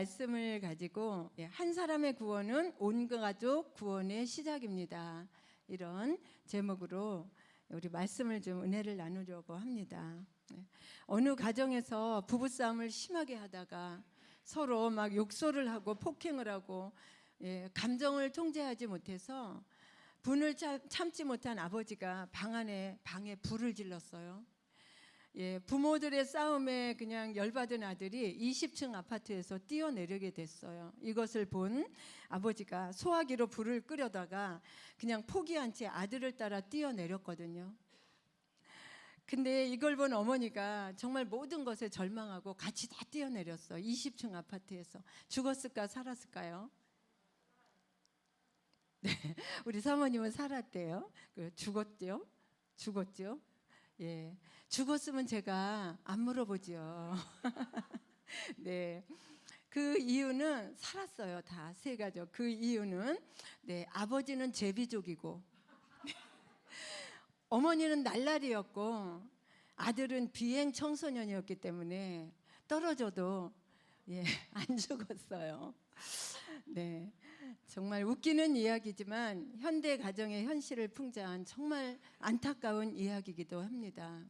말씀을 가지고 한 사람의 구원은 온 가족 구원의 시작입니다. 이런 제목으로 우리 말씀을 좀 은혜를 나누려고 합니다. 어느 가정에서 부부싸움을 심하게 하다가 서로 막 욕설을 하고 폭행을 하고 감정을 통제하지 못해서 분을 참지 못한 아버지가 방에 불을 질렀어요. 부모들의 싸움에 그냥 열받은 아들이 20층 아파트에서 뛰어내리게 됐어요. 이것을 본 아버지가 소화기로 불을 끄려다가 그냥 포기한 채 아들을 따라 뛰어내렸거든요. 근데 이걸 본 어머니가 정말 모든 것에 절망하고 같이 다 뛰어내렸어요. 20층 아파트에서. 죽었을까 살았을까요? 네, 우리 사모님은 살았대요. 죽었죠? 예, 죽었으면 제가 안 물어보죠. 네, 그 이유는 살았어요. 다 세 가족. 그 이유는 아버지는 제비족이고 어머니는 날라리였고 아들은 비행 청소년이었기 때문에 떨어져도 안 죽었어요. 네, 정말 웃기는 이야기지만 현대 가정의 현실을 풍자한 정말 안타까운 이야기이기도 합니다.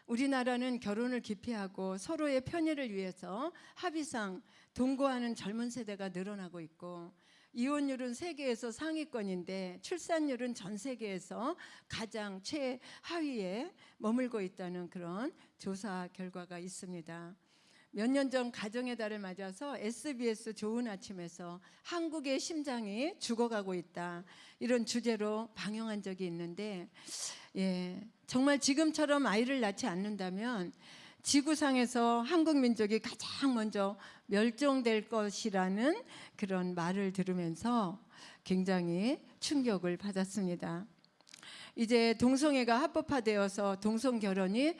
우리나라는 결혼을 기피하고 서로의 편의를 위해서 합의상 동거하는 젊은 세대가 늘어나고 있고 이혼율은 세계에서 상위권인데 출산율은 전 세계에서 가장 최하위에 머물고 있다는 그런 조사 결과가 있습니다. 몇 년 전 가정의 달을 맞아서 SBS 좋은 아침에서 한국의 심장이 죽어가고 있다 이런 주제로 방영한 적이 있는데 정말 지금처럼 아이를 낳지 않는다면 지구상에서 한국 민족이 가장 먼저 멸종될 것이라는 그런 말을 들으면서 굉장히 충격을 받았습니다. 이제 동성애가 합법화되어서 동성 결혼이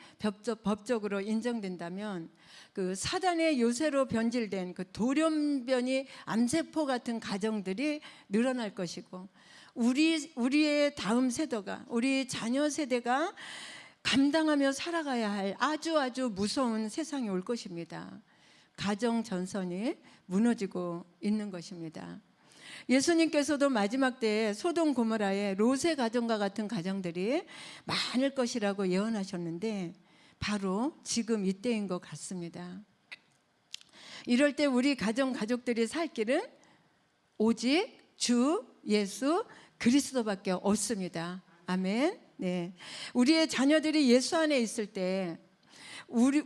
법적으로 인정된다면 그 사단의 요새로 변질된 그 돌연변이 암세포 같은 가정들이 늘어날 것이고 우리의 다음 세대가 우리 자녀 세대가 감당하며 살아가야 할 아주 무서운 세상이 올 것입니다. 가정 전선이 무너지고 있는 것입니다. 예수님께서도 마지막 때에 소돔 고모라의 롯의 가정과 같은 가정들이 많을 것이라고 예언하셨는데 바로 지금 이때인 것 같습니다. 이럴 때 우리 가족들이 살 길은 오직 주 예수 그리스도밖에 없습니다. 아멘. 네, 우리의 자녀들이 예수 안에 있을 때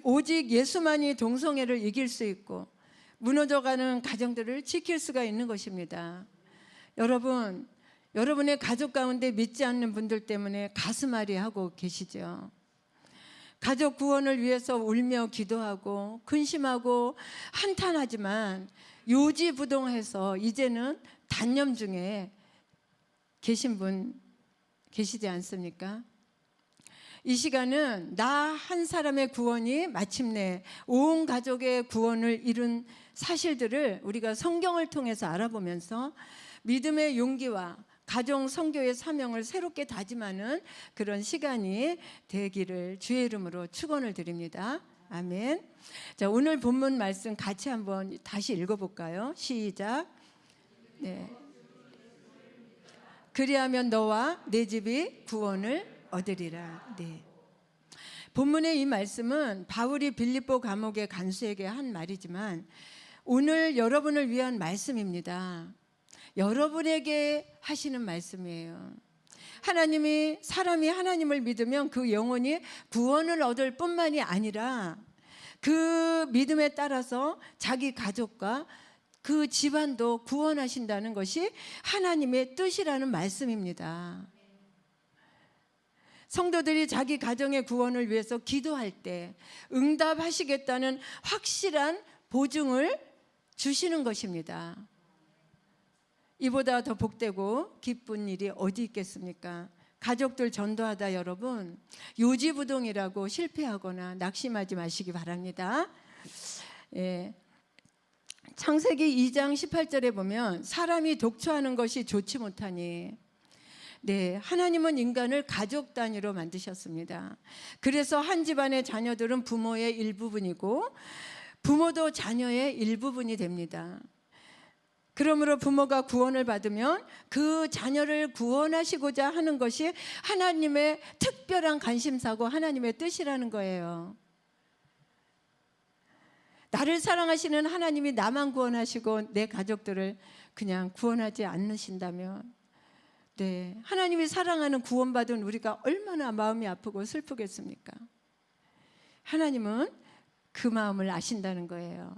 오직 예수만이 동성애를 이길 수 있고 무너져가는 가정들을 지킬 수가 있는 것입니다. 여러분의 가족 가운데 믿지 않는 분들 때문에 가슴앓이 하고 계시죠. 가족 구원을 위해서 울며 기도하고 근심하고 한탄하지만 요지부동해서 이제는 단념 중에 계신 분 계시지 않습니까? 이 시간은 나 한 사람의 구원이 마침내 온 가족의 구원을 이룬 사실들을 우리가 성경을 통해서 알아보면서 믿음의 용기와 가정 선교의 사명을 새롭게 다짐하는 그런 시간이 되기를 주의 이름으로 축원을 드립니다. 아멘. 자, 오늘 본문 말씀 같이 한번 다시 읽어볼까요? 시작. 네. 그리하면 너와 내 집이 구원을 얻으리라. 네. 본문의 이 말씀은 바울이 빌립보 감옥의 간수에게 한 말이지만 오늘 여러분을 위한 말씀입니다. 여러분에게 하시는 말씀이에요. 사람이 하나님을 믿으면 그 영혼이 구원을 얻을 뿐만이 아니라 그 믿음에 따라서 자기 가족과 그 집안도 구원하신다는 것이 하나님의 뜻이라는 말씀입니다. 성도들이 자기 가정의 구원을 위해서 기도할 때 응답하시겠다는 확실한 보증을 주시는 것입니다. 이보다 더 복되고 기쁜 일이 어디 있겠습니까? 가족들 전도하다 여러분 요지부동이라고 실패하거나 낙심하지 마시기 바랍니다. 창세기 2장 18절에 보면 사람이 독초하는 것이 좋지 못하니 하나님은 인간을 가족 단위로 만드셨습니다. 그래서 한 집안의 자녀들은 부모의 일부분이고 부모도 자녀의 일부분이 됩니다. 그러므로 부모가 구원을 받으면 그 자녀를 구원하시고자 하는 것이 하나님의 특별한 관심사고 하나님의 뜻이라는 거예요. 나를 사랑하시는 하나님이 나만 구원하시고 내 가족들을 그냥 구원하지 않으신다면, 네, 하나님이 사랑하는 구원받은 우리가 얼마나 마음이 아프고 슬프겠습니까? 하나님은 그 마음을 아신다는 거예요.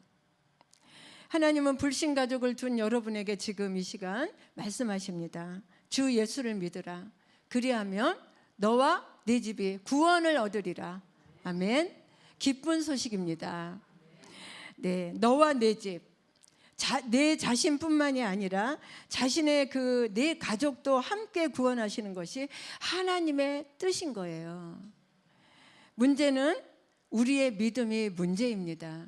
하나님은 불신 가족을 둔 여러분에게 지금 이 시간 말씀하십니다. 주 예수를 믿으라. 그리하면 너와 네 집이 구원을 얻으리라. 아멘. 기쁜 소식입니다. 네, 너와 내 집, 내 자신뿐만이 아니라 자신의 그 내 가족도 함께 구원하시는 것이 하나님의 뜻인 거예요. 문제는 우리의 믿음이 문제입니다.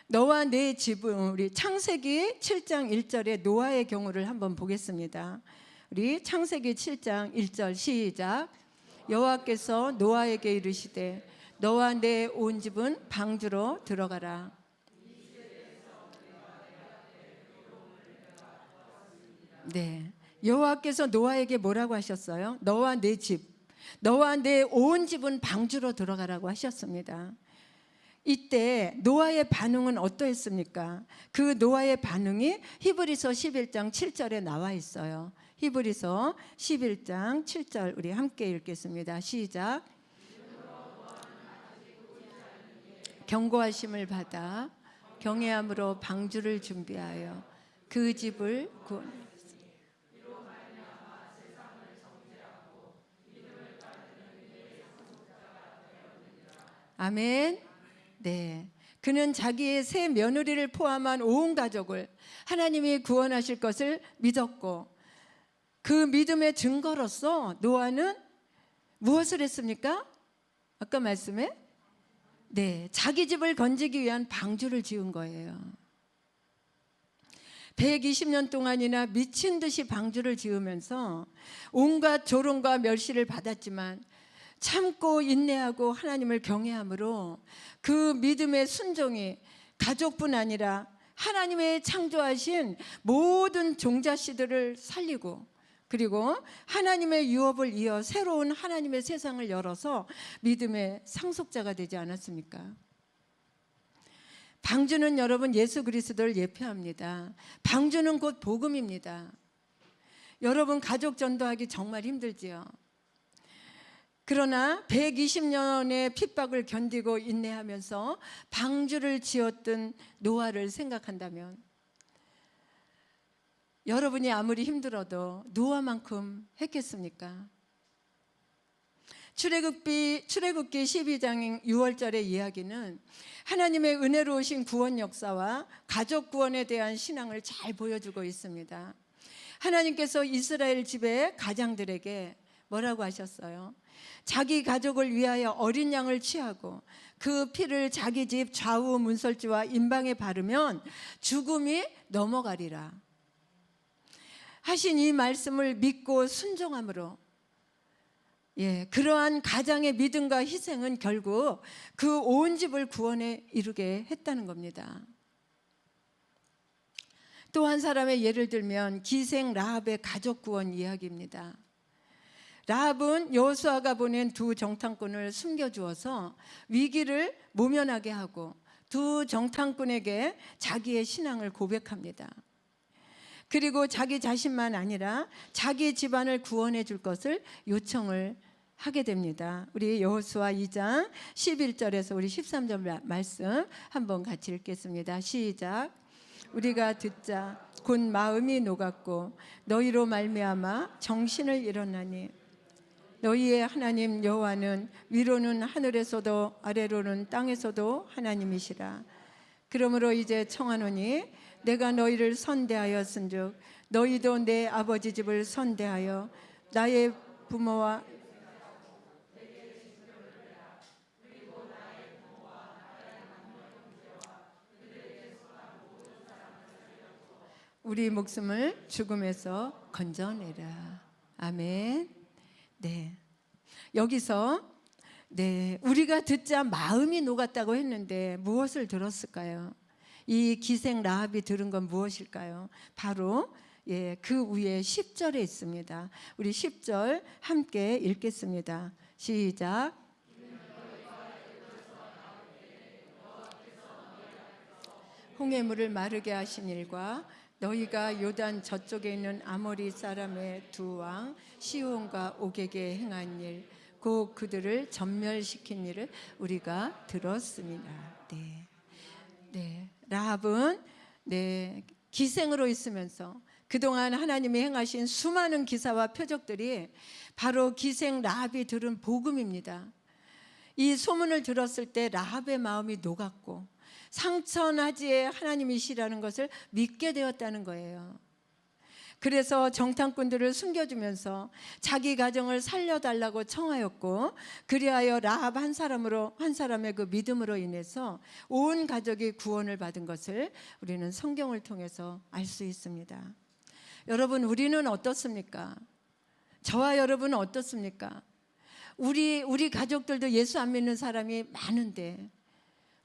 너와 내 집은, 우리 창세기 7장 1절의 노아의 경우를 한번 보겠습니다. 우리 창세기 7장 1절 시작. 여호와께서 노아에게 이르시되 너와 내 온 집은 방주로 들어가라. 네, 여호와께서 노아에게 뭐라고 하셨어요? 너와 내 집, 너와 내 온 집은 방주로 들어가라고 하셨습니다. 이때 노아의 반응은 어떠했습니까? 그 노아의 반응이 히브리서 11장 7절에 나와 있어요. 히브리서 11장 7절 우리 함께 읽겠습니다. 시작. 경고하심을 받아 경외함으로 방주를 준비하여 그 집을 구원하였습니다. 아멘. 네, 그는 자기의 세 며느리를 포함한 온 가족을 하나님이 구원하실 것을 믿었고, 그 믿음의 증거로서 노아는 무엇을 했습니까? 아까 말씀에 네, 자기 집을 건지기 위한 방주를 지은 거예요. 120년 동안이나 미친 듯이 방주를 지으면서 온갖 조롱과 멸시를 받았지만 참고 인내하고 하나님을 경외함으로 그 믿음의 순종이 가족뿐 아니라 하나님의 창조하신 모든 종자씨들을 살리고, 그리고 하나님의 유업을 이어 새로운 하나님의 세상을 열어서 믿음의 상속자가 되지 않았습니까? 방주는 여러분 예수 그리스도를 예표합니다. 방주는 곧 복음입니다. 여러분 가족 전도하기 정말 힘들지요. 그러나 120년의 핍박을 견디고 인내하면서 방주를 지었던 노아를 생각한다면, 여러분이 아무리 힘들어도 노아만큼 했겠습니까? 출애굽기 12장 6월절의 이야기는 하나님의 은혜로우신 구원 역사와 가족 구원에 대한 신앙을 잘 보여주고 있습니다. 하나님께서 이스라엘 집의 가장들에게 뭐라고 하셨어요? 자기 가족을 위하여 어린 양을 취하고 그 피를 자기 집 좌우 문설주와 임방에 바르면 죽음이 넘어가리라 하신 이 말씀을 믿고 순종함으로, 그러한 가장의 믿음과 희생은 결국 그 온 집을 구원에 이르게 했다는 겁니다. 또 한 사람의 예를 들면 기생 라합의 가족 구원 이야기입니다. 라합은 여호수아가 보낸 두 정탐꾼을 숨겨주어서 위기를 모면하게 하고 두 정탐꾼에게 자기의 신앙을 고백합니다. 그리고 자기 자신만 아니라 자기 집안을 구원해 줄 것을 요청을 하게 됩니다. 우리 여호수아 2장 11절에서 우리 13절 말씀 한번 같이 읽겠습니다. 시작. 우리가 듣자 곧 마음이 녹았고 너희로 말미암아 정신을 잃었나니 너희의 하나님 여호와는 위로는 하늘에서도 아래로는 땅에서도 하나님이시라. 그러므로 이제 청하노니 내가 너희를 선대하였은즉 너희도 내 아버지 집을 선대하여 나의 부모와 우리 목숨을 죽음에서 건져내라. 아멘. 네, 여기서 네, 우리가 듣자 마음이 녹았다고 했는데 무엇을 들었을까요? 이 기생 라합이 들은 건 무엇일까요? 바로 그 위에 10절에 있습니다. 우리 10절 함께 읽겠습니다. 시작. 홍해물을 마르게 하신 일과 너희가 요단 저쪽에 있는 아모리 사람의 두 왕 시온과 옥에게 행한 일, 곧 그들을 전멸시킨 일을 우리가 들었습니다. 네, 라합은 기생으로 있으면서 그동안 하나님이 행하신 수많은 기사와 표적들이 바로 기생 라합이 들은 복음입니다. 이 소문을 들었을 때 라합의 마음이 녹았고 상천하지에 하나님이시라는 것을 믿게 되었다는 거예요. 그래서 정탐꾼들을 숨겨주면서 자기 가정을 살려달라고 청하였고, 그리하여 라합 한 사람의 그 믿음으로 인해서 온 가족이 구원을 받은 것을 우리는 성경을 통해서 알 수 있습니다. 여러분, 우리는 어떻습니까? 저와 여러분은 어떻습니까? 우리 가족들도 예수 안 믿는 사람이 많은데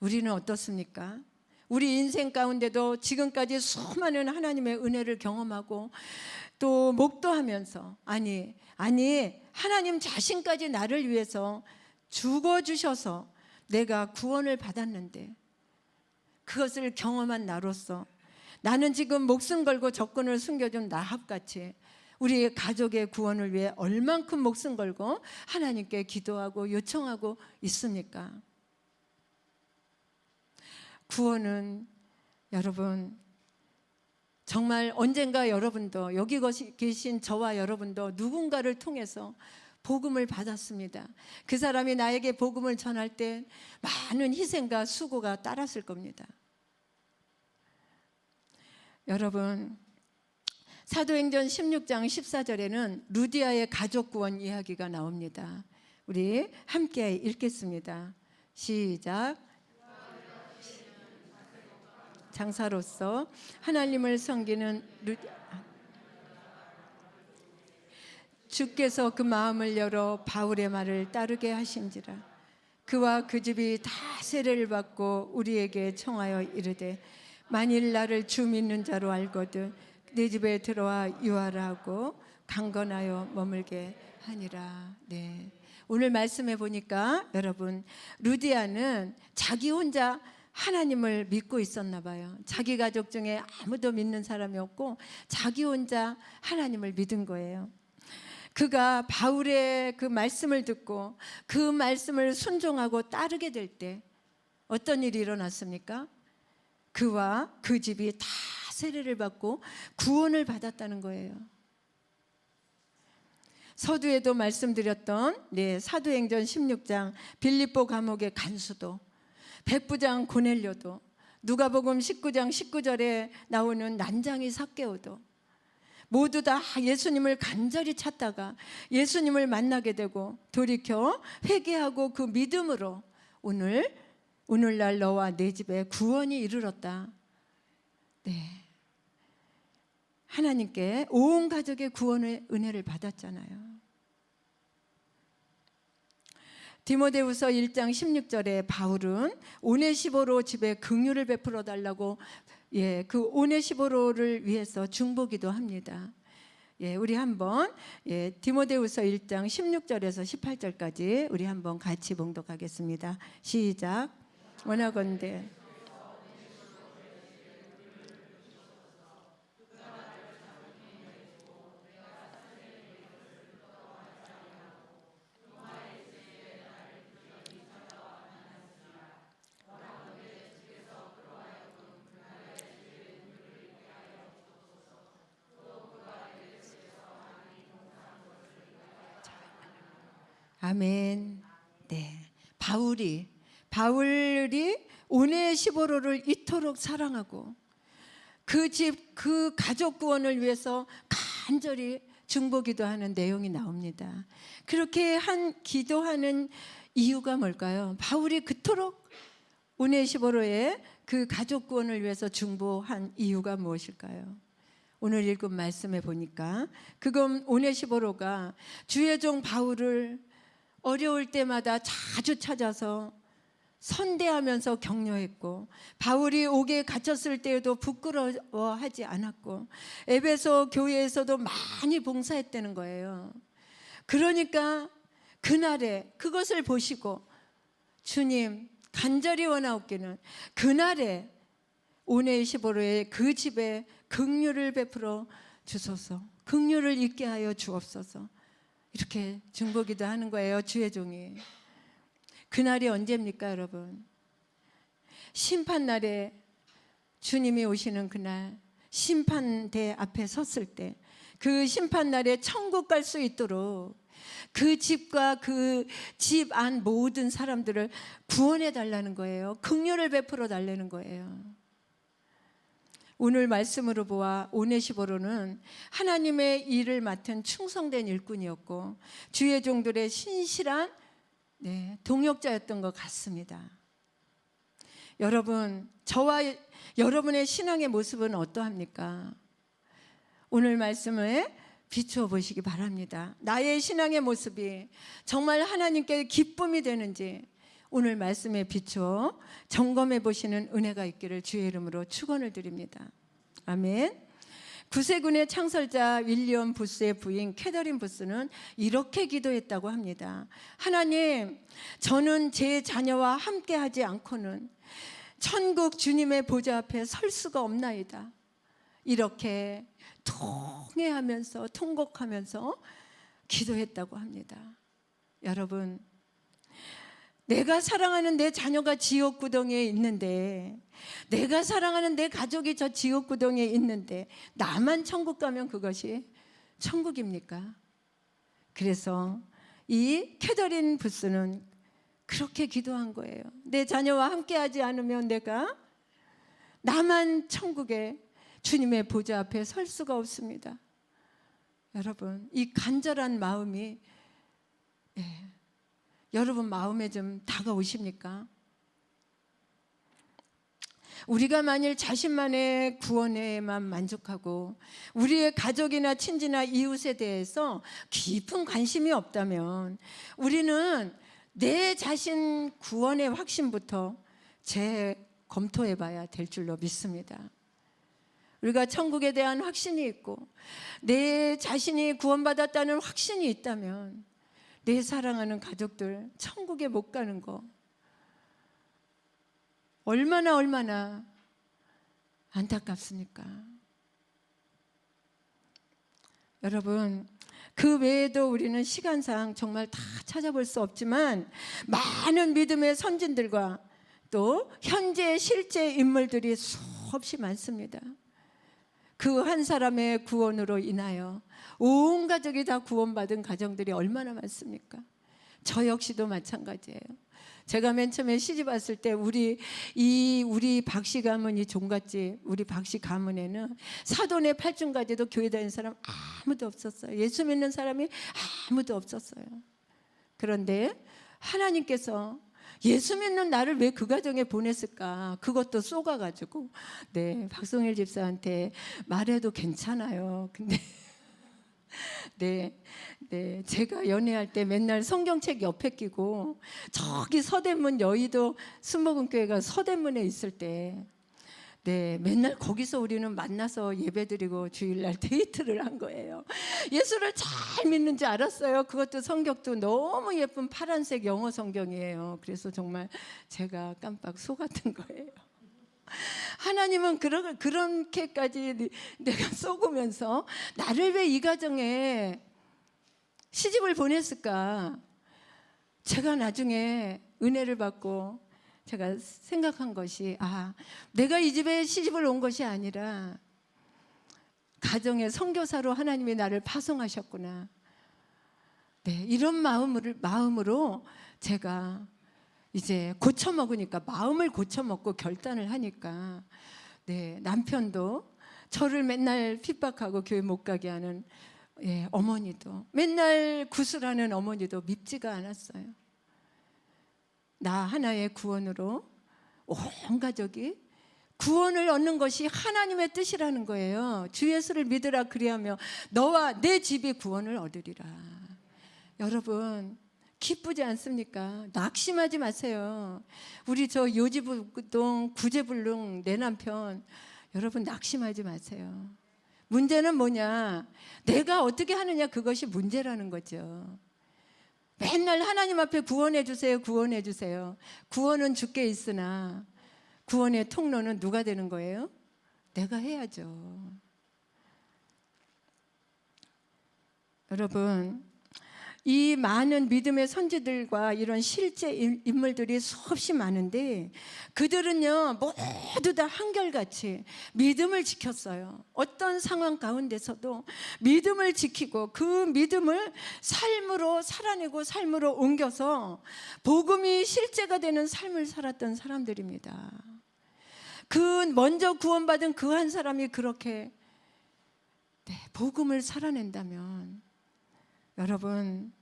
우리는 어떻습니까? 우리 인생 가운데도 지금까지 수많은 하나님의 은혜를 경험하고 또 목도하면서 아니 하나님 자신까지 나를 위해서 죽어주셔서 내가 구원을 받았는데 그것을 경험한 나로서 나는 지금 목숨 걸고 적군을 숨겨준 라합같이 우리 가족의 구원을 위해 얼만큼 목숨 걸고 하나님께 기도하고 요청하고 있습니까? 구원은 여러분 정말 언젠가 여러분도 여기 계신 저와 여러분도 누군가를 통해서 복음을 받았습니다. 그 사람이 나에게 복음을 전할 때 많은 희생과 수고가 따랐을 겁니다. 여러분, 사도행전 16장 14절에는 루디아의 가족 구원 이야기가 나옵니다. 우리 함께 읽겠습니다. 시작. 장사로서 하나님을 섬기는 주께서 그 마음을 열어 바울의 말을 따르게 하신지라. 그와 그 집이 다 세례를 받고 우리에게 청하여 이르되 만일 나를 주 믿는 자로 알거든 내 집에 들어와 유하라 하고 강건하여 머물게 하니라. 네, 오늘 말씀해 보니까 여러분, 루디아는 자기 혼자 하나님을 믿고 있었나 봐요. 자기 가족 중에 아무도 믿는 사람이 없고 자기 혼자 하나님을 믿은 거예요. 그가 바울의 그 말씀을 듣고 그 말씀을 순종하고 따르게 될 때 어떤 일이 일어났습니까? 그와 그 집이 다 세례를 받고 구원을 받았다는 거예요. 서두에도 말씀드렸던 사도행전 16장 빌립보 감옥의 간수도, 백부장 고넬료도, 누가복음 19장 19절에 나오는 난장이 삭개오도 모두 다 예수님을 간절히 찾다가 예수님을 만나게 되고 돌이켜 회개하고 그 믿음으로 오늘날 너와 내 집에 구원이 이르렀다. 네, 하나님께 온 가족의 구원의 은혜를 받았잖아요. 디모데후서 1장 16절에 바울은 오네시보로 집에 긍휼을 베풀어 달라고 그 오네시보로를 위해서 중보기도 합니다. 우리 한번 디모데후서 1장 16절에서 18절까지 우리 한번 같이 봉독하겠습니다. 시작. 원하건대 아멘. 네, 바울이 오네시보로를 이토록 사랑하고 그 집, 그 가족 구원을 위해서 간절히 중보기도하는 내용이 나옵니다. 그렇게 기도하는 이유가 뭘까요? 바울이 그토록 오네시보로의 그 가족 구원을 위해서 중보한 이유가 무엇일까요? 오늘 읽은 말씀에 보니까 그건 오네시보로가 주의 종 바울을 어려울 때마다 자주 찾아서 선대하면서 격려했고, 바울이 옥에 갇혔을 때에도 부끄러워하지 않았고, 에베소 교회에서도 많이 봉사했다는 거예요. 그러니까 그날에 그것을 보시고 주님 간절히 원하옵기는 그날에 오네시보로의 그 집에 긍휼을 베풀어 주소서, 긍휼을 있게 하여 주옵소서, 이렇게 중보기도 하는 거예요. 주의 종이. 그날이 언제입니까 여러분? 심판날에 주님이 오시는 그날, 심판대 앞에 섰을 때, 그 심판날에 천국 갈 수 있도록 그 집과 그 집 안 모든 사람들을 구원해 달라는 거예요. 긍휼을 베풀어 달라는 거예요. 오늘 말씀으로 보아 오네시보로는 하나님의 일을 맡은 충성된 일꾼이었고 주의 종들의 신실한 동역자였던 것 같습니다. 여러분, 저와 여러분의 신앙의 모습은 어떠합니까? 오늘 말씀을 비추어 보시기 바랍니다. 나의 신앙의 모습이 정말 하나님께 기쁨이 되는지 오늘 말씀에 비추어 점검해 보시는 은혜가 있기를 주의 이름으로 축원을 드립니다. 아멘. 구세군의 창설자 윌리엄 부스의 부인 캐더린 부스는 이렇게 기도했다고 합니다. 하나님, 저는 제 자녀와 함께하지 않고는 천국 주님의 보좌 앞에 설 수가 없나이다. 이렇게 통회하면서 통곡하면서 기도했다고 합니다. 여러분, 내가 사랑하는 내 자녀가 지옥구덩이에 있는데, 내가 사랑하는 내 가족이 저 지옥구덩이에 있는데 나만 천국 가면 그것이 천국입니까? 그래서 이 캐더린 부스는 그렇게 기도한 거예요. 내 자녀와 함께하지 않으면 내가 나만 천국에 주님의 보좌 앞에 설 수가 없습니다. 여러분, 이 간절한 마음이 여러분 마음에 좀 다가오십니까? 우리가 만일 자신만의 구원에만 만족하고 우리의 가족이나 친지나 이웃에 대해서 깊은 관심이 없다면 우리는 내 자신 구원의 확신부터 재검토해 봐야 될 줄로 믿습니다. 우리가 천국에 대한 확신이 있고 내 자신이 구원받았다는 확신이 있다면 내 사랑하는 가족들 천국에 못 가는 거 얼마나 안타깝습니까? 여러분, 그 외에도 우리는 시간상 정말 다 찾아볼 수 없지만 많은 믿음의 선진들과 또 현재 실제 인물들이 수없이 많습니다. 그 한 사람의 구원으로 인하여 온 가족이 다 구원받은 가정들이 얼마나 많습니까? 저 역시도 마찬가지예요. 제가 맨 처음에 시집 왔을 때 우리 박씨 가문, 이 종갓집 우리 박씨 가문에는 사돈의 팔중까지도 교회 다니는 사람 아무도 없었어요. 예수 믿는 사람이 아무도 없었어요. 그런데 하나님께서 예수 믿는 나를 왜 그 가정에 보냈을까? 그것도 쏘가가지고 박성일 집사한테 말해도 괜찮아요. 근데 제가 연애할 때 맨날 성경책 옆에 끼고 저기 서대문 여의도 순복음교회가 서대문에 있을 때 맨날 거기서 우리는 만나서 예배드리고 주일날 데이트를 한 거예요. 예수를 잘 믿는 줄 알았어요. 그것도 성경도 너무 예쁜 파란색 영어 성경이에요. 그래서 정말 제가 깜빡 속았던 거예요. 하나님은 그렇게까지 내가 속으면서 나를 왜 이 가정에 시집을 보냈을까? 제가 나중에 은혜를 받고 제가 생각한 것이 내가 이 집에 시집을 온 것이 아니라 가정의 선교사로 하나님이 나를 파송하셨구나. 이런 마음으로 제가 이제 고쳐먹으니까, 마음을 고쳐먹고 결단을 하니까 남편도 저를 맨날 핍박하고 교회 못 가게 하는 어머니도, 맨날 구슬하는 어머니도 밉지가 않았어요. 나 하나의 구원으로 온 가족이 구원을 얻는 것이 하나님의 뜻이라는 거예요. 주 예수를 믿으라 그리하며 너와 내 집이 구원을 얻으리라. 여러분, 기쁘지 않습니까? 낙심하지 마세요. 우리 저 요지부동 구제불능 내 남편, 여러분 낙심하지 마세요. 문제는 뭐냐? 내가 어떻게 하느냐, 그것이 문제라는 거죠. 맨날 하나님 앞에 구원해 주세요, 구원해 주세요. 구원은 주께 있으나 구원의 통로는 누가 되는 거예요? 내가 해야죠. 여러분, 이 많은 믿음의 선지들과 이런 실제 인물들이 수없이 많은데, 그들은요 모두 다 한결같이 믿음을 지켰어요. 어떤 상황 가운데서도 믿음을 지키고 그 믿음을 삶으로 살아내고 삶으로 옮겨서 복음이 실제가 되는 삶을 살았던 사람들입니다. 그 먼저 구원받은 그 한 사람이 그렇게 복음을 살아낸다면, 여러분,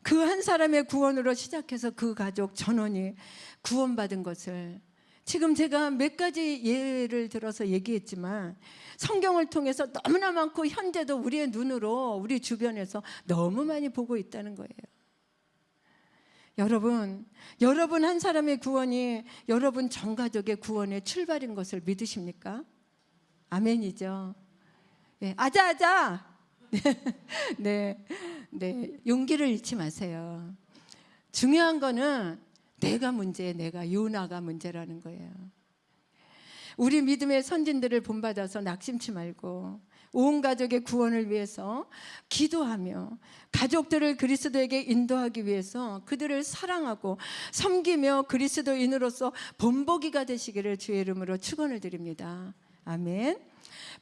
그 한 사람의 구원으로 시작해서 그 가족 전원이 구원받은 것을, 지금 제가 몇 가지 예를 들어서 얘기했지만 성경을 통해서 너무나 많고 현재도 우리의 눈으로 우리 주변에서 너무 많이 보고 있다는 거예요. 여러분 한 사람의 구원이 여러분 전 가족의 구원의 출발인 것을 믿으십니까? 아멘이죠. 네, 아자아자. 네, 용기를 잃지 마세요. 중요한 거는 내가 문제, 내가 요나가 문제라는 거예요. 우리 믿음의 선진들을 본받아서 낙심치 말고 온 가족의 구원을 위해서 기도하며 가족들을 그리스도에게 인도하기 위해서 그들을 사랑하고 섬기며 그리스도인으로서 본보기가 되시기를 주의 이름으로 축원을 드립니다. 아멘.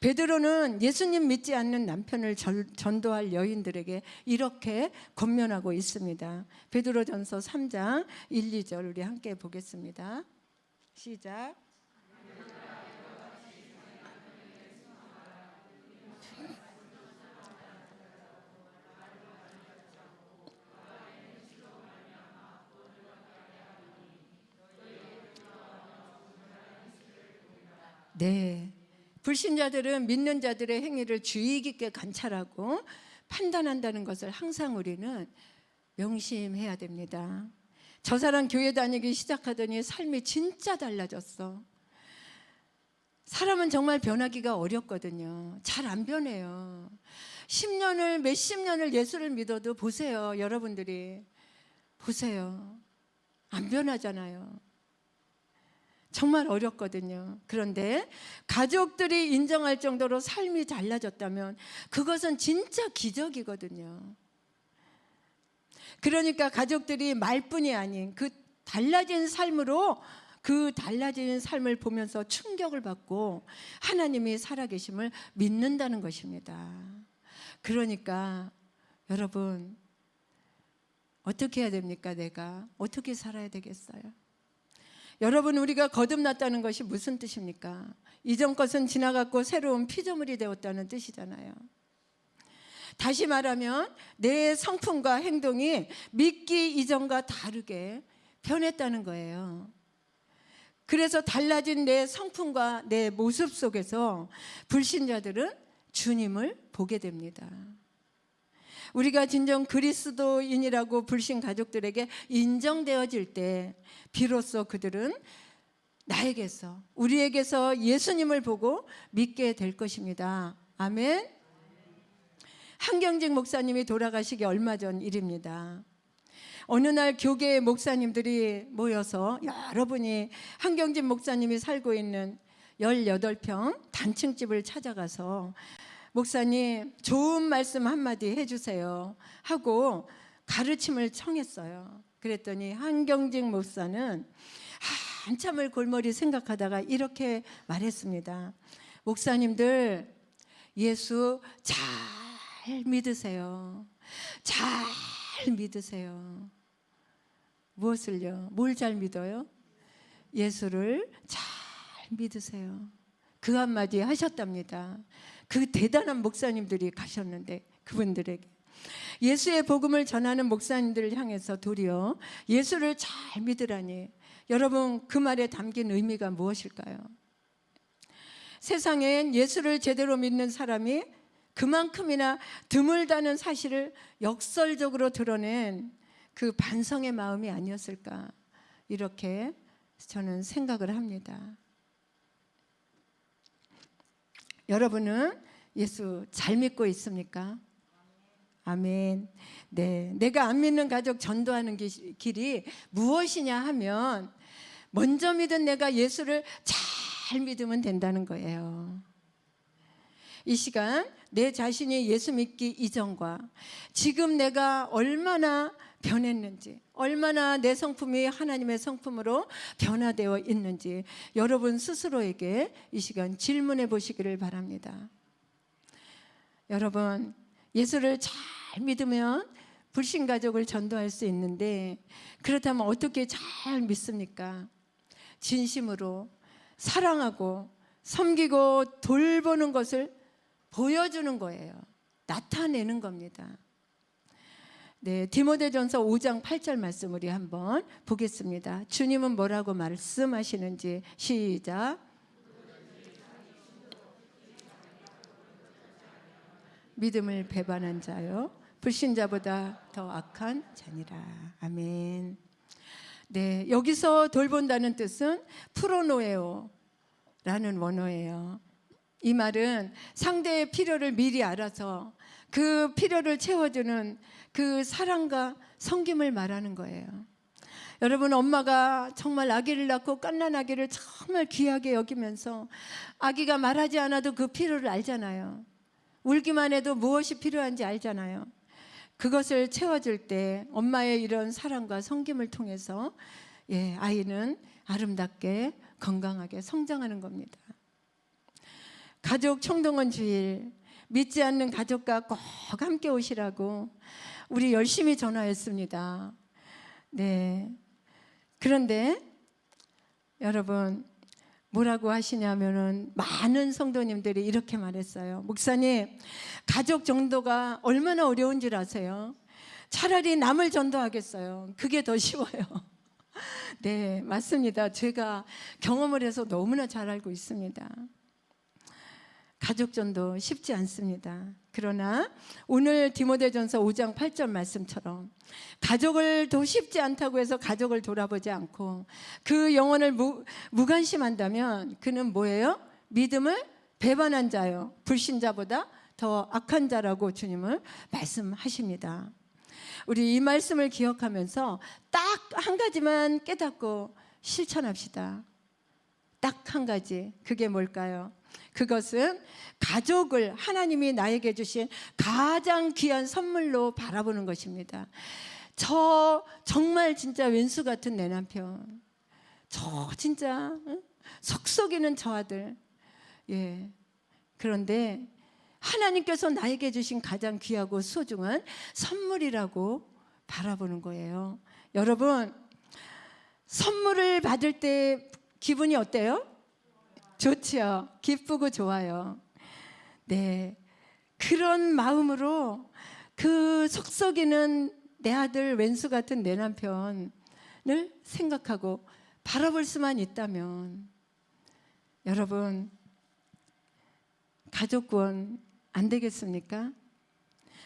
베드로는 예수님 믿지 않는 남편을 전도할 여인들에게 이렇게 권면하고 있습니다. 베드로전서 3장 1, 2절 우리 함께 보겠습니다. 시작. 네, 불신자들은 믿는 자들의 행위를 주의 깊게 관찰하고 판단한다는 것을 항상 우리는 명심해야 됩니다. 저 사람 교회 다니기 시작하더니 삶이 진짜 달라졌어. 사람은 정말 변하기가 어렵거든요. 잘 안 변해요. 10년을 몇십 년을 예수를 믿어도 보세요. 여러분들이 보세요. 안 변하잖아요. 정말 어렵거든요. 그런데 가족들이 인정할 정도로 삶이 달라졌다면 그것은 진짜 기적이거든요. 그러니까 가족들이 말뿐이 아닌 그 달라진 삶으로, 그 달라진 삶을 보면서 충격을 받고 하나님이 살아계심을 믿는다는 것입니다. 그러니까 여러분, 어떻게 해야 됩니까? 내가 어떻게 살아야 되겠어요? 여러분, 우리가 거듭났다는 것이 무슨 뜻입니까? 이전 것은 지나갔고 새로운 피조물이 되었다는 뜻이잖아요. 다시 말하면 내 성품과 행동이 믿기 이전과 다르게 변했다는 거예요. 그래서 달라진 내 성품과 내 모습 속에서 불신자들은 주님을 보게 됩니다. 우리가 진정 그리스도인이라고 불신 가족들에게 인정되어질 때 비로소 그들은 나에게서, 우리에게서 예수님을 보고 믿게 될 것입니다. 아멘. 한경직 목사님이 돌아가시기 얼마 전 일입니다. 어느 날 교계의 목사님들이 모여서 여러분이 한경직 목사님이 살고 있는 18평 단층집을 찾아가서 목사님 좋은 말씀 한마디 해주세요 하고 가르침을 청했어요. 그랬더니 한경직 목사는 한참을 골머리 생각하다가 이렇게 말했습니다. 목사님들, 예수 잘 믿으세요. 잘 믿으세요. 무엇을요? 뭘 잘 믿어요? 예수를 잘 믿으세요. 그 한마디 하셨답니다. 그 대단한 목사님들이 가셨는데 그분들에게 예수의 복음을 전하는 목사님들을 향해서 도리어 예수를 잘 믿으라니, 여러분 그 말에 담긴 의미가 무엇일까요? 세상엔 예수를 제대로 믿는 사람이 그만큼이나 드물다는 사실을 역설적으로 드러낸 그 반성의 마음이 아니었을까, 이렇게 저는 생각을 합니다. 여러분은 예수 잘 믿고 있습니까? 아멘. 네, 내가 안 믿는 가족 전도하는 길이 무엇이냐 하면, 먼저 믿은 내가 예수를 잘 믿으면 된다는 거예요. 이 시간 내 자신이 예수 믿기 이전과 지금 내가 얼마나 변했는지, 얼마나 내 성품이 하나님의 성품으로 변화되어 있는지 여러분 스스로에게 이 시간 질문해 보시기를 바랍니다. 여러분, 예수를 잘 믿으면 불신가족을 전도할 수 있는데, 그렇다면 어떻게 잘 믿습니까? 진심으로 사랑하고 섬기고 돌보는 것을 보여주는 거예요. 나타내는 겁니다. 네, 디모데전서 5장 8절 말씀 우리 한번 보겠습니다. 주님은 뭐라고 말씀하시는지 시작. 믿음을 배반한 자요, 불신자보다 더 악한 자니라. 아멘. 네, 여기서 돌본다는 뜻은 프로노에오라는 원어예요. 이 말은 상대의 필요를 미리 알아서 그 필요를 채워주는 그 사랑과 섬김을 말하는 거예요. 여러분, 엄마가 정말 아기를 낳고 갓난 아기를 정말 귀하게 여기면서 아기가 말하지 않아도 그 필요를 알잖아요. 울기만 해도 무엇이 필요한지 알잖아요. 그것을 채워줄 때 엄마의 이런 사랑과 섬김을 통해서 아이는 아름답게 건강하게 성장하는 겁니다. 가족 총동원 주일, 믿지 않는 가족과 꼭 함께 오시라고 우리 열심히 전화했습니다. 네. 그런데 여러분, 뭐라고 하시냐면은 많은 성도님들이 이렇게 말했어요. 목사님, 가족 전도가 얼마나 어려운 줄 아세요? 차라리 남을 전도하겠어요. 그게 더 쉬워요. 네, 맞습니다. 제가 경험을 해서 너무나 잘 알고 있습니다. 가족 전도 쉽지 않습니다. 그러나 오늘 디모데전서 5장 8절 말씀처럼 가족을 더 쉽지 않다고 해서 가족을 돌아보지 않고 그 영혼을 무관심한다면 그는 뭐예요? 믿음을 배반한 자요, 불신자보다 더 악한 자라고 주님은 말씀하십니다. 우리 이 말씀을 기억하면서 딱 한 가지만 깨닫고 실천합시다. 딱 한 가지. 그게 뭘까요? 그것은 가족을 하나님이 나에게 주신 가장 귀한 선물로 바라보는 것입니다. 저 정말 진짜 왼수 같은 내 남편, 저 진짜 속썩이는 저 아들, 그런데 하나님께서 나에게 주신 가장 귀하고 소중한 선물이라고 바라보는 거예요. 여러분, 선물을 받을 때 기분이 어때요? 좋죠. 기쁘고 좋아요. 네, 그런 마음으로 그 속썩이는 내 아들, 왼수 같은 내 남편을 생각하고 바라볼 수만 있다면 여러분, 가족 구원 안 되겠습니까?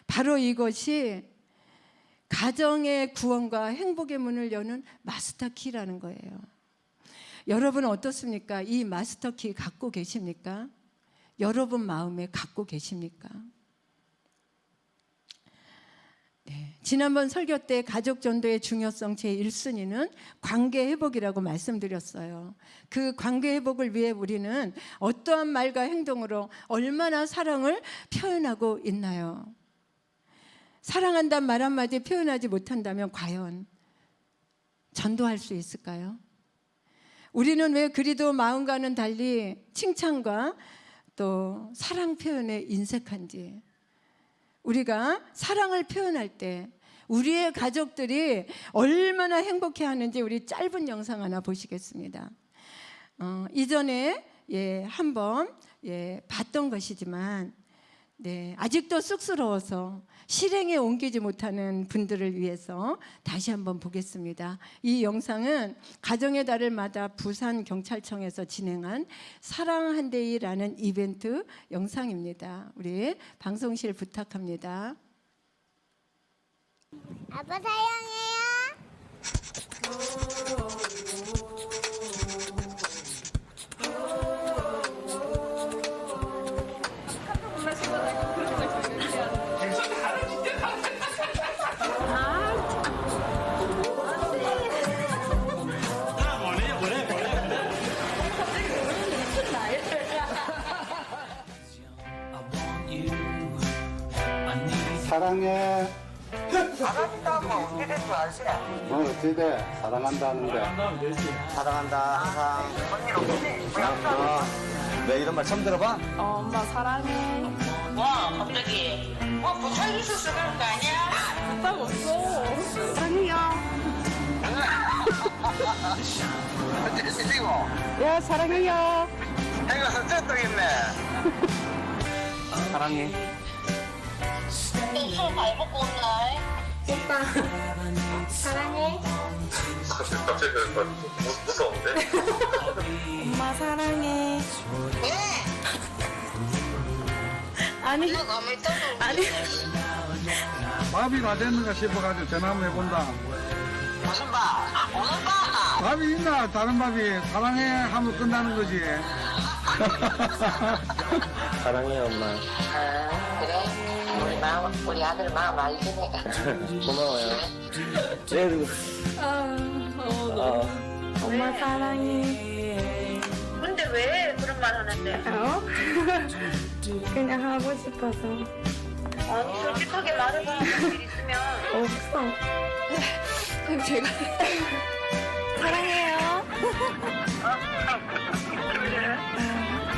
바로 이것이 가정의 구원과 행복의 문을 여는 마스터키라는 거예요. 여러분 어떻습니까? 이 마스터키 갖고 계십니까? 여러분 마음에 갖고 계십니까? 네, 지난번 설교 때 가족 전도의 중요성 제1순위는 관계 회복이라고 말씀드렸어요. 그 관계 회복을 위해 우리는 어떠한 말과 행동으로 얼마나 사랑을 표현하고 있나요? 사랑한다는 말 한마디 표현하지 못한다면 과연 전도할 수 있을까요? 우리는 왜 그리도 마음과는 달리 칭찬과 또 사랑 표현에 인색한지, 우리가 사랑을 표현할 때 우리의 가족들이 얼마나 행복해하는지 우리 짧은 영상 하나 보시겠습니다. 이전에 한번 봤던 것이지만 네, 아직도 쑥스러워서 실행에 옮기지 못하는 분들을 위해서 다시 한번 보겠습니다. 이 영상은 가정의 달을마다 부산경찰청에서 진행한 사랑한데이라는 이벤트 영상입니다. 우리 방송실 부탁합니다. 아빠 사랑해요. 사랑해. 사랑한다고 어떻게 된 줄 알지? 어찌 돼? 사랑한다는데. 사랑한다 항상. 뭔일 없지? 왜 이런 말 처음 들어봐? 엄마 사랑해. 와 갑자기 부산 있었어 그런 거 아니야? 오빠 없어. 사랑해요. 대시고 야 사랑해요. 해가 선뜻 있네. 사랑해. 술 많이 먹고 온다. 오빠 사랑해. 갑자기 그러니까 무서운데? 엄마 사랑해. 왜? 아니 이거 너무 떠도 아니. 밥이 다 됐는가 싶어가지고 전화 한번 해본다. 무슨 밥? 오늘 밥? 밥이 있나? 다른 밥이 사랑해 하면 끝나는 거지. 사랑해 엄마. 아 그래? 우리 아들 마음 알지 내가. 고마워요. 네. 엄마 사랑해. 근데 왜 그런 말 하는데? 어? 그냥 하고 싶어서. 아니 솔직하게 말해봐. 무슨 일 있으면. 없어. 제가 사랑해요.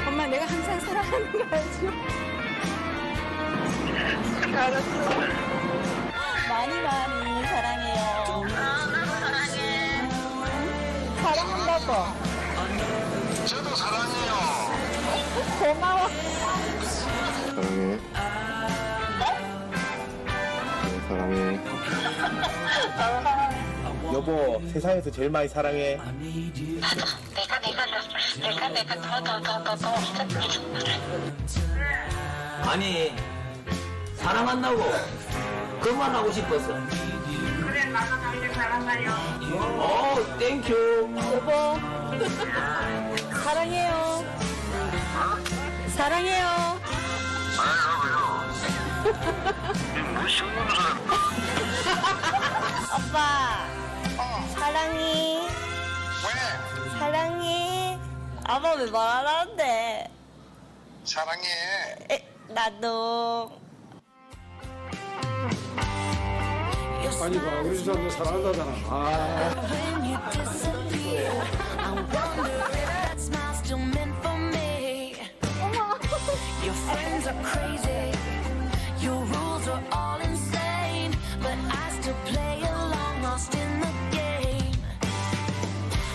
엄마 내가 항상 사랑하는 거 알죠? 알았어. 많이 많이 사랑해요. 아 나도 사랑해. 사랑한다고. 저도 사랑해요. 고마워. 사랑해. 사랑해. 여보 세상에서 제일 많이 사랑해. 내가 더. 아니 사랑한다고 그만 하고 싶었어. 그래 나도 당신 사랑해요. 오 땡큐. 여보 사랑해요. 사랑해요. 오빠 사랑해. 왜? 사랑해. 아빠 왜 말 안 하는데? 사랑해. 나도. 빨리 봐. 우리 집사람 너 사랑한다잖아. 아. When you disappear, I wonder if that smile's still meant for me. Your friends are crazy, your rules are all insane, but I still play along, lost in the game.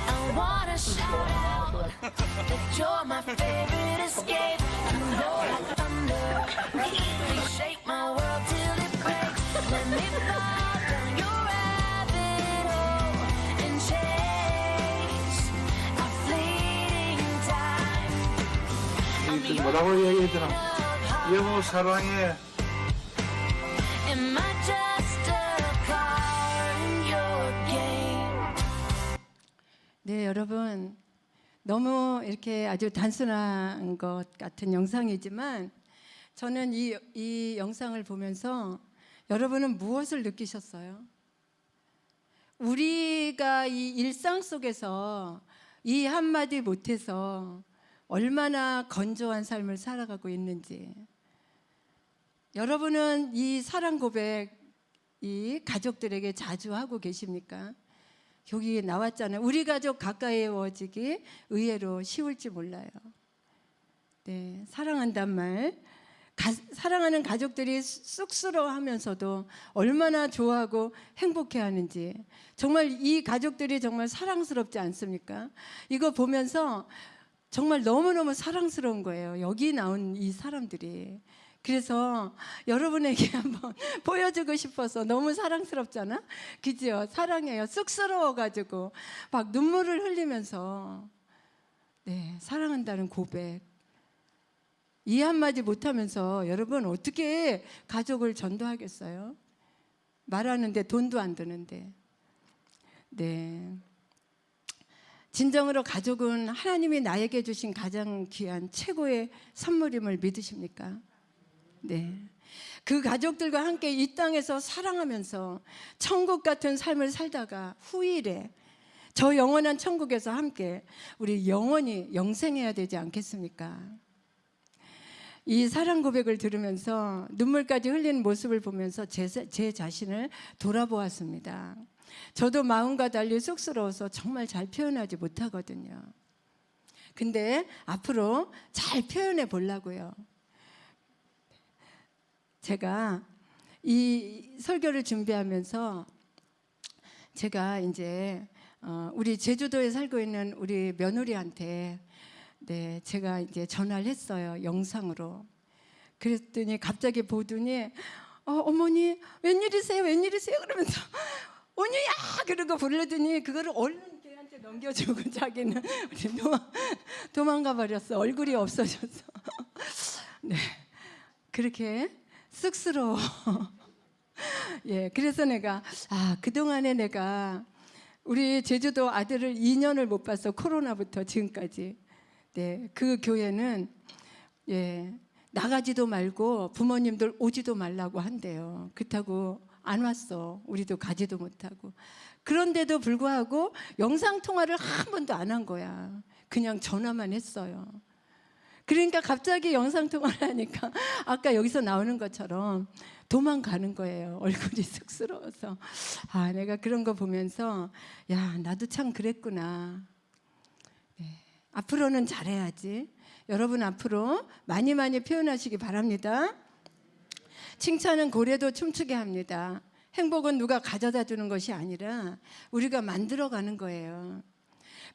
I wanna shout out that you're my favorite escape. You know like thunder, please shake my world till it breaks. Let me fall down your rabbit hole and chase a fleeting time. 뭐라고 얘기했더라. 여보 사랑해. Am I just a card in your game? 네, 여러분 너무 이렇게 아주 단순한 것 같은 영상이지만 저는 이 영상을 보면서 여러분은 무엇을 느끼셨어요? 우리가 이 일상 속에서 이 한마디 못해서 얼마나 건조한 삶을 살아가고 있는지 여러분은 이 사랑 고백 이 가족들에게 자주 하고 계십니까? 여기 나왔잖아요. 우리 가족 가까이워지기 의외로 쉬울지 몰라요. 네, 사랑한단 말. 사랑하는 가족들이 쑥스러워하면서도 얼마나 좋아하고 행복해하는지 정말 이 가족들이 정말 사랑스럽지 않습니까? 이거 보면서 정말 너무너무 사랑스러운 거예요. 여기 나온 이 사람들이 그래서 여러분에게 한번 보여주고 싶어서. 너무 사랑스럽잖아, 그죠? 사랑해요. 쑥스러워가지고 막 눈물을 흘리면서 네, 사랑한다는 고백 이 한마디 못하면서 여러분 어떻게 가족을 전도하겠어요? 말하는데 돈도 안 드는데. 네, 진정으로 가족은 하나님이 나에게 주신 가장 귀한 최고의 선물임을 믿으십니까? 네, 그 가족들과 함께 이 땅에서 사랑하면서 천국 같은 삶을 살다가 후일에 저 영원한 천국에서 함께 우리 영원히 영생해야 되지 않겠습니까? 이 사랑 고백을 들으면서 눈물까지 흘리는 모습을 보면서 제 자신을 돌아보았습니다. 저도 마음과 달리 쑥스러워서 정말 잘 표현하지 못하거든요. 근데 앞으로 잘 표현해 보려고요. 제가 이 설교를 준비하면서 제가 이제 우리 제주도에 살고 있는 우리 며느리한테 네, 제가 이제 전화를 했어요. 영상으로. 그랬더니 갑자기 보더니 어머니 웬일이세요? 웬일이세요? 그러면서 온유야 그러고 부르더니 그거를 얼른 걔한테 넘겨주고 자기는 도망가 버렸어. 얼굴이 없어졌어. 네, 그렇게 쑥스러워. 예, 그래서 내가 그동안에 내가 우리 제주도 아들을 2년을 못 봤어. 코로나부터 지금까지. 네, 그 교회는 예, 나가지도 말고 부모님들 오지도 말라고 한대요. 그렇다고 안 왔어. 우리도 가지도 못하고. 그런데도 불구하고 영상통화를 한 번도 안 한 거야. 그냥 전화만 했어요. 그러니까 갑자기 영상통화를 하니까 아까 여기서 나오는 것처럼 도망가는 거예요. 얼굴이 쑥스러워서. 내가 그런 거 보면서 야, 나도 참 그랬구나. 네, 앞으로는 잘해야지. 여러분 앞으로 많이 표현하시기 바랍니다. 칭찬은 고래도 춤추게 합니다. 행복은 누가 가져다 주는 것이 아니라 우리가 만들어가는 거예요.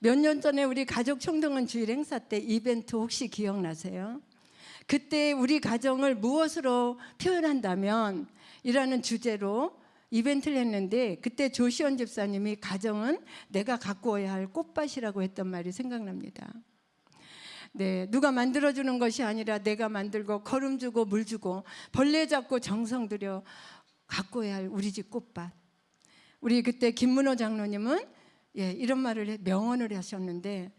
몇 년 전에 우리 가족 총동원 주일 행사 때 이벤트 혹시 기억나세요? 그때 우리 가정을 무엇으로 표현한다면 이라는 주제로 이벤트를 했는데 그때 조시원 집사님이 가정은 내가 갖고 와야 할 꽃밭이라고 했던 말이 생각납니다. 네, 누가 만들어주는 것이 아니라 내가 만들고 거름 주고 물 주고 벌레 잡고 정성 들여 갖고 와야 할 우리 집 꽃밭. 우리 그때 김문호 장로님은 이런 말을 명언을 하셨는데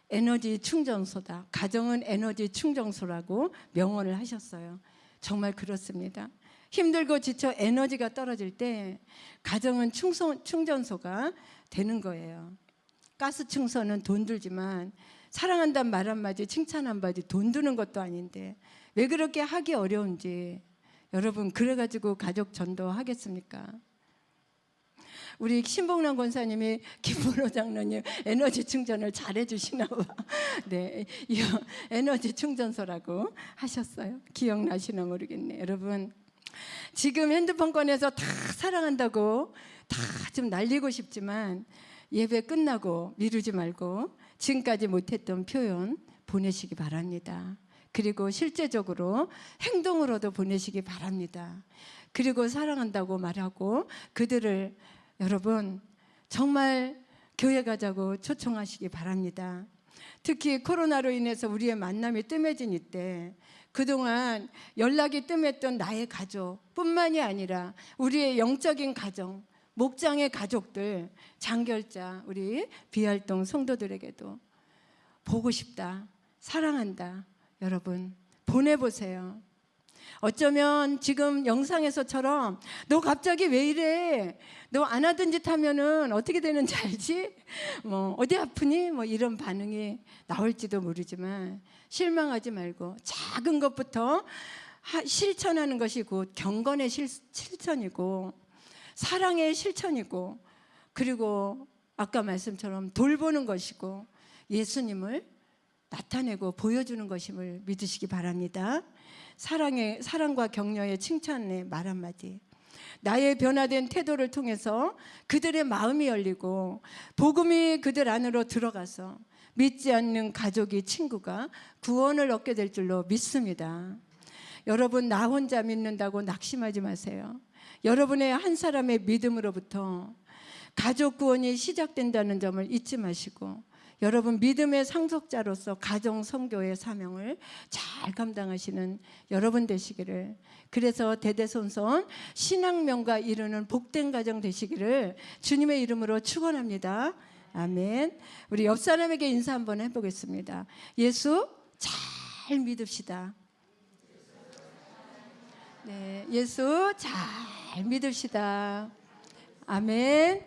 에너지 충전소다. 가정은 에너지 충전소라고 명언을 하셨어요. 정말 그렇습니다. 힘들고 지쳐 에너지가 떨어질 때 가정은 충전소가 되는 거예요. 가스 충전은 돈 들지만 사랑한다는 말 한마디 칭찬 한마디 돈 드는 것도 아닌데 왜 그렇게 하기 어려운지 여러분 그래가지고 가족 전도하겠습니까? 우리 신봉남 권사님이 김문호 장로님 에너지 충전을 잘해 주시나 봐. 네, 이 에너지 충전소라고 하셨어요. 기억나시나 모르겠네. 여러분 지금 핸드폰 꺼내서 다 사랑한다고 다 좀 날리고 싶지만 예배 끝나고 미루지 말고 지금까지 못했던 표현 보내시기 바랍니다. 그리고 실제적으로 행동으로도 보내시기 바랍니다. 그리고 사랑한다고 말하고 그들을 여러분 정말 교회 가자고 초청하시기 바랍니다. 특히 코로나로 인해서 우리의 만남이 뜸해진 이때 그동안 연락이 뜸했던 나의 가족뿐만이 아니라 우리의 영적인 가정, 목장의 가족들, 장결자, 우리 비활동 성도들에게도 보고 싶다, 사랑한다. 여러분 보내보세요. 어쩌면 지금 영상에서처럼 너 갑자기 왜 이래? 너 안 하던 짓 하면은 어떻게 되는지 알지? 뭐 어디 아프니? 뭐 이런 반응이 나올지도 모르지만 실망하지 말고 작은 것부터 실천하는 것이 곧 경건의 실천이고 사랑의 실천이고 그리고 아까 말씀처럼 돌보는 것이고 예수님을 나타내고 보여주는 것임을 믿으시기 바랍니다. 사랑과 격려의 칭찬의 말 한마디, 나의 변화된 태도를 통해서 그들의 마음이 열리고 복음이 그들 안으로 들어가서 믿지 않는 가족이 친구가 구원을 얻게 될 줄로 믿습니다. 여러분 나 혼자 믿는다고 낙심하지 마세요. 여러분의 한 사람의 믿음으로부터 가족 구원이 시작된다는 점을 잊지 마시고 여러분 믿음의 상속자로서 가정 선교의 사명을 잘 감당하시는 여러분 되시기를, 그래서 대대손손 신앙명가 이루는 복된 가정 되시기를 주님의 이름으로 축원합니다. 아멘. 우리 옆 사람에게 인사 한번 해보겠습니다. 예수 잘 믿읍시다. 네, 예수 잘 믿읍시다. 아멘.